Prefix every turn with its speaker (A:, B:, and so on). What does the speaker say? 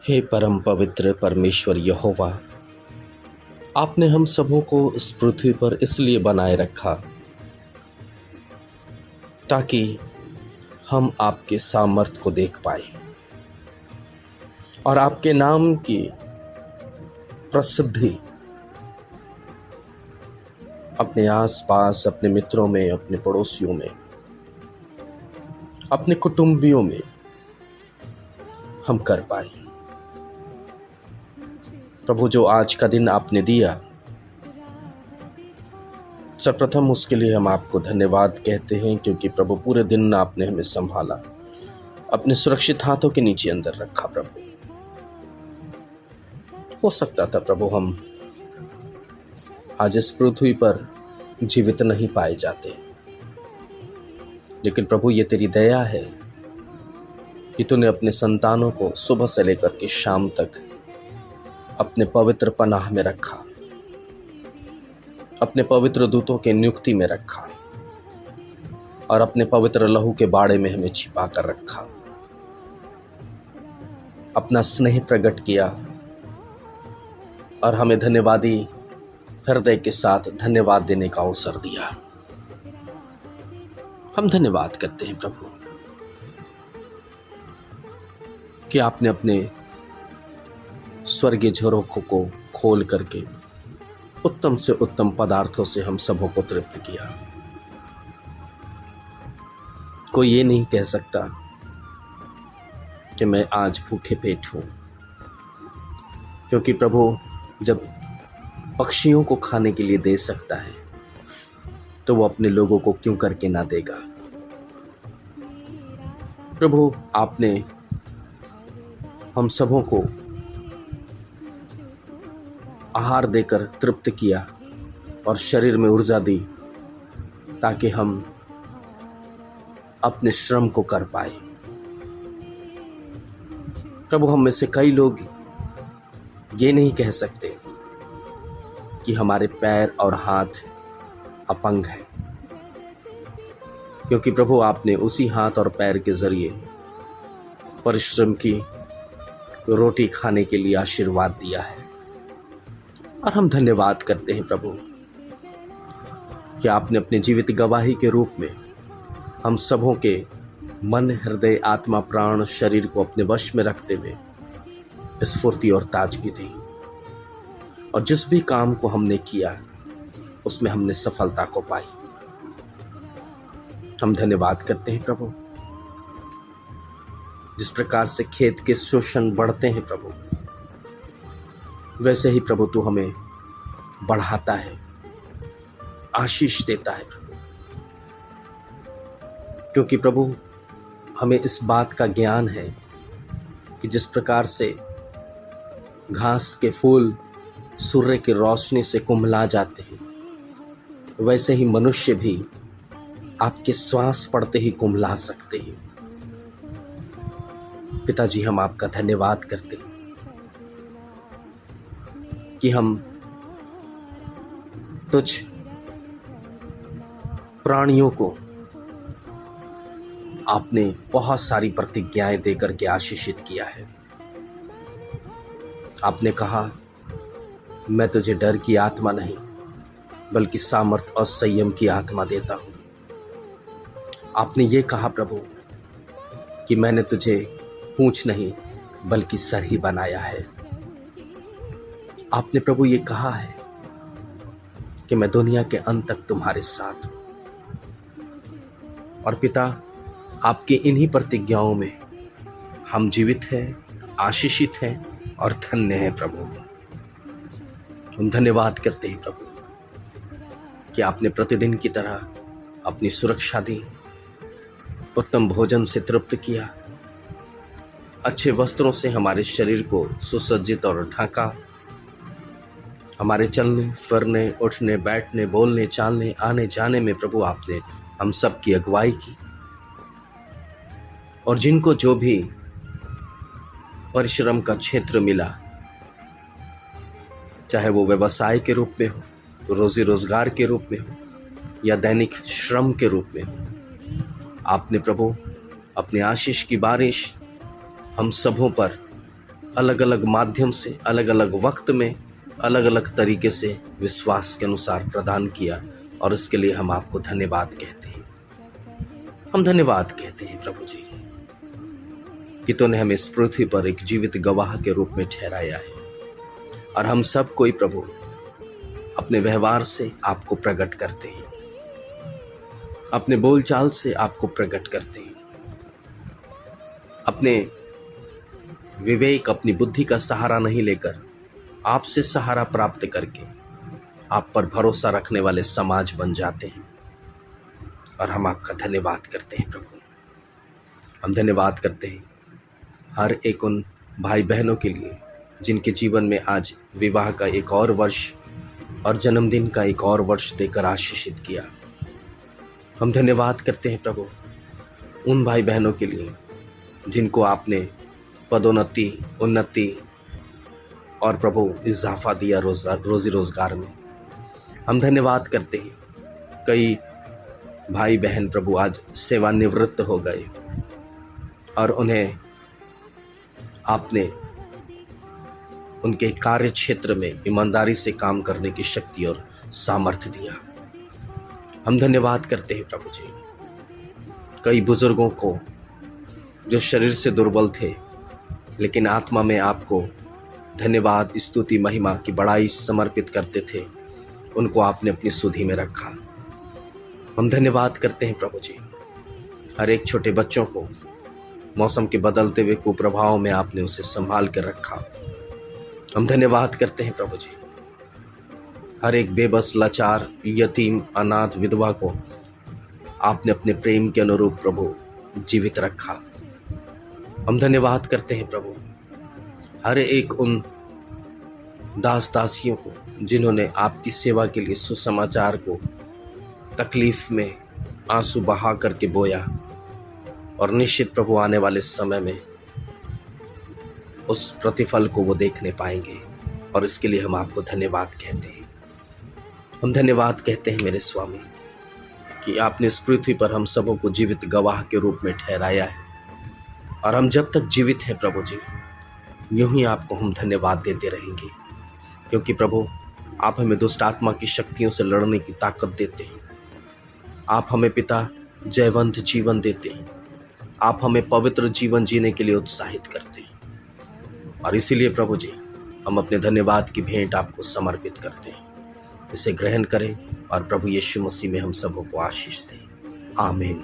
A: हे परम पवित्र परमेश्वर यहोवा, आपने हम सबों को इस पृथ्वी पर इसलिए बनाए रखा ताकि हम आपके सामर्थ को देख पाए और आपके नाम की प्रसिद्धि अपने आसपास, अपने मित्रों में, अपने पड़ोसियों में, अपने कुटुंबियों में हम कर पाए। प्रभु, जो आज का दिन आपने दिया, सर्वप्रथम उसके लिए हम आपको धन्यवाद कहते हैं, क्योंकि प्रभु पूरे दिन आपने हमें संभाला, अपने सुरक्षित हाथों के नीचे अंदर रखा। प्रभु, हो सकता था प्रभु हम आज इस पृथ्वी पर जीवित नहीं पाए जाते, लेकिन प्रभु ये तेरी दया है कि तूने अपने संतानों को सुबह से लेकर के शाम तक अपने पवित्र पनाह में रखा, अपने पवित्र दूतों के नियुक्ति में रखा और अपने पवित्र लहू के बाड़े में हमें छिपा कर रखा। अपना स्नेह प्रकट किया और हमें धन्यवादी हृदय के साथ धन्यवाद देने का अवसर दिया। हम धन्यवाद करते हैं प्रभु कि आपने अपने स्वर्गीय झरोखों को खोल करके उत्तम से उत्तम पदार्थों से हम सबों को तृप्त किया। कोई ये नहीं कह सकता कि मैं आज भूखे पेट हूँ, क्योंकि प्रभु जब पक्षियों को खाने के लिए दे सकता है तो वो अपने लोगों को क्यों करके ना देगा। प्रभु, आपने हम सबों को आहार देकर तृप्त किया और शरीर में ऊर्जा दी ताकि हम अपने श्रम को कर पाए। प्रभु, हम में से कई लोग ये नहीं कह सकते कि हमारे पैर और हाथ अपंग हैं, क्योंकि प्रभु आपने उसी हाथ और पैर के जरिए परिश्रम की रोटी खाने के लिए आशीर्वाद दिया है। और हम धन्यवाद करते हैं प्रभु कि आपने अपने जीवित गवाही के रूप में हम सबों के मन, हृदय, आत्मा, प्राण, शरीर को अपने वश में रखते हुए स्फूर्ति और ताजगी दी, और जिस भी काम को हमने किया उसमें हमने सफलता को पाई। हम धन्यवाद करते हैं प्रभु। जिस प्रकार से खेत के शोषण बढ़ते हैं प्रभु, वैसे ही प्रभु तू हमें बढ़ाता है, आशीष देता है प्रभु, क्योंकि प्रभु हमें इस बात का ज्ञान है कि जिस प्रकार से घास के फूल सूर्य की रोशनी से कुम्हला जाते हैं, वैसे ही मनुष्य भी आपके श्वास पड़ते ही कुम्हला सकते हैं। पिताजी, हम आपका धन्यवाद करते हैं कि हम तुझ प्राणियों को आपने बहुत सारी प्रतिज्ञाएं देकर के आशीषित किया है। आपने कहा, मैं तुझे डर की आत्मा नहीं बल्कि सामर्थ और संयम की आत्मा देता हूं। आपने ये कहा प्रभु कि मैंने तुझे पूंछ नहीं बल्कि सर ही बनाया है। आपने प्रभु ये कहा है कि मैं दुनिया के अंत तक तुम्हारे साथ हूं। और पिता, आपके इन्हीं प्रतिज्ञाओं में हम जीवित हैं, आशीषित हैं और धन्य हैं प्रभु। हम धन्यवाद करते हैं प्रभु कि आपने प्रतिदिन की तरह अपनी सुरक्षा दी, उत्तम भोजन से तृप्त किया, अच्छे वस्त्रों से हमारे शरीर को सुसज्जित और ढका, हमारे चलने फिरने, उठने, बैठने, बोलने, चालने, आने जाने में प्रभु आपने हम सब की अगुवाई की। और जिनको जो भी परिश्रम का क्षेत्र मिला, चाहे वो व्यवसाय के रूप में हो, रोजी रोजगार के रूप में हो या दैनिक श्रम के रूप में हो, आपने प्रभु अपने आशीष की बारिश हम सबों पर अलग अलग माध्यम से, अलग अलग वक्त में, अलग अलग तरीके से विश्वास के अनुसार प्रदान किया, और इसके लिए हम आपको धन्यवाद कहते हैं। हम धन्यवाद कहते हैं प्रभु जी कि तूने हमें इस पृथ्वी पर एक जीवित गवाह के रूप में ठहराया है, और हम सब कोई प्रभु अपने व्यवहार से आपको प्रकट करते हैं, अपने बोलचाल से आपको प्रकट करते हैं, अपने विवेक, अपनी बुद्धि का सहारा नहीं लेकर आपसे सहारा प्राप्त करके आप पर भरोसा रखने वाले समाज बन जाते हैं, और हम आपका धन्यवाद करते हैं प्रभु। हम धन्यवाद करते हैं हर एक उन भाई बहनों के लिए जिनके जीवन में आज विवाह का एक और वर्ष और जन्मदिन का एक और वर्ष देकर आशीषित किया। हम धन्यवाद करते हैं प्रभु उन भाई बहनों के लिए जिनको आपने पदोन्नति, उन्नति और प्रभु इजाफा दिया रोज़ी रोज़गार में। हम धन्यवाद करते हैं कई भाई बहन प्रभु आज सेवानिवृत्त हो गए, और उन्हें आपने उनके कार्य क्षेत्र में ईमानदारी से काम करने की शक्ति और सामर्थ्य दिया। हम धन्यवाद करते हैं प्रभु जी कई बुजुर्गों को जो शरीर से दुर्बल थे लेकिन आत्मा में आपको धन्यवाद, स्तुति, महिमा की बड़ाई समर्पित करते थे, उनको आपने अपनी सुधि में रखा। हम धन्यवाद करते हैं प्रभु जी हर एक छोटे बच्चों को मौसम के बदलते हुए कुप्रभावों में आपने उसे संभाल कर रखा। हम धन्यवाद करते हैं प्रभु जी हर एक बेबस, लाचार, यतीम, अनाथ, विधवा को आपने अपने प्रेम के अनुरूप प्रभु जीवित रखा। हम धन्यवाद करते हैं प्रभु हर एक उन दास दासियों को जिन्होंने आपकी सेवा के लिए सुसमाचार को तकलीफ में आंसू बहा करके बोया, और निश्चित प्रभु आने वाले समय में उस प्रतिफल को वो देखने पाएंगे, और इसके लिए हम आपको धन्यवाद कहते हैं। हम धन्यवाद कहते हैं मेरे स्वामी कि आपने इस पृथ्वी पर हम सबों को जीवित गवाह के रूप में ठहराया है, और हम जब तक जीवित हैं प्रभु जी यूं ही आपको हम धन्यवाद देते रहेंगे, क्योंकि प्रभु आप हमें दुष्ट आत्मा की शक्तियों से लड़ने की ताकत देते हैं। आप हमें पिता जयवंत जीवन देते हैं, आप हमें पवित्र जीवन जीने के लिए उत्साहित करते हैं, और इसीलिए प्रभु जी हम अपने धन्यवाद की भेंट आपको समर्पित करते हैं। इसे ग्रहण करें और प्रभु यीशु मसीह में हम सबों को आशीष दें। आमीन।